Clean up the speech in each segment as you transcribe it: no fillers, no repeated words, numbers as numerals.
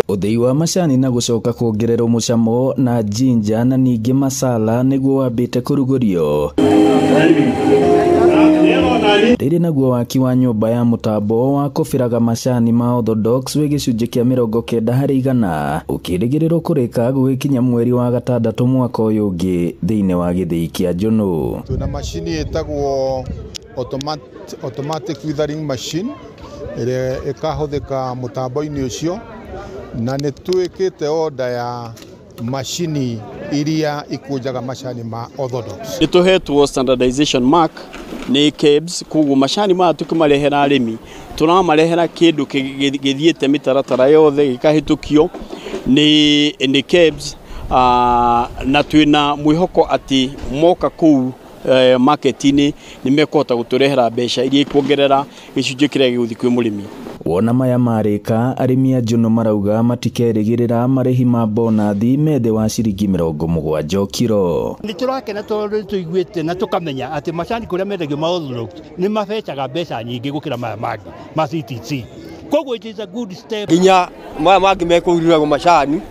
Uthii wa macani na gucoka kuongererwo mucamo na ginger na ningi masala niguo wambite kurugurio. Riri naguo waki wa nyumba ya mutambo wa kufiraga macani ma Orthodox wi gicunji kia 90 hari 100 ukirigirirwo kurika gugikinya mweri wa gatandatu mwaka uyu ungi thiini wa githii kia Njunu. Tuna machine etagwo automatic withering machine ire ikahuthika mutambo-ini ucio na ni twikite order ya machine iria ikujaga macani ma Orthodox. Nituhetwo standardization mark ni KEBS kugu macani ma tukimarehera arimi turamarehera kindu githiete mitaratara yothe gikahitukio ni KEBS na twina mwihoko ati moka kuu marketini nimekota guturehera besha iria ikuongerera gicunji kiria giguthi kwi murimi. Wona maya marika arimi a Njunu marauga matikerigirira marihi ma bonathi methe wa ciringi 70 kilo. Ni turakena tondu tuiguite na tukamenya ati macani kuria mendagio ma Orthodox ni mabetaga mbeca nyingi gukira maya mangi ma CTC. Koguo it is a good step. Inya maya mangi mekurirwa go macani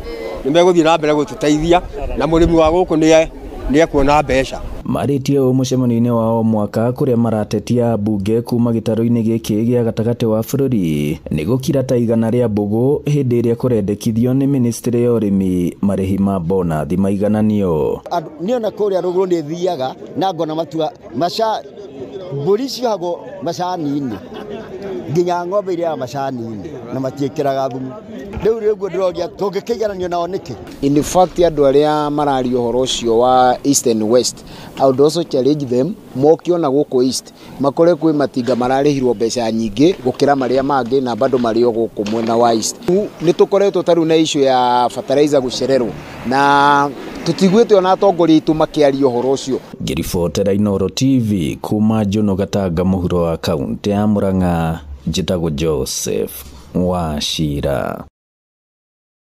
ni meguthii na mbere gututeithia na murimi wa guku ni ekuona mbeca. Maritie o mucemanio-ini wa mwaka kuria maratetia bunge kuma gitaro-ini giki gia gatagati wa bururi ni gukira ta igana ria mbugu hindi iria kurendekithio ni ministry ya urimi marihi ma bonathi maigananio. Niona kuria ruguru ni thiaga na ngona matua maca mburi ciago macani-ini nginya ng'ombe iria macani-ini na matiikiraga thumu. Riu riguo ndiroria tungikigeranio nao niki. In fact andu aria marari uhoro ucio wa east and west I would also challenge them mokio na guku east makore kwi matinga mararihirwo mbeca nyingi gukira maria mangi na bado mario guku mwena wa east. Ni tukoretwo taru na issue ya fertilizer gucererwo na tutigwete ona atongori itu makiaria uhoro ucio. Ngiribotera Inooro TV kuma Njunu Gatanga muhuro wa kaunti ya Murang'a, njitagwo Joseph Wachira.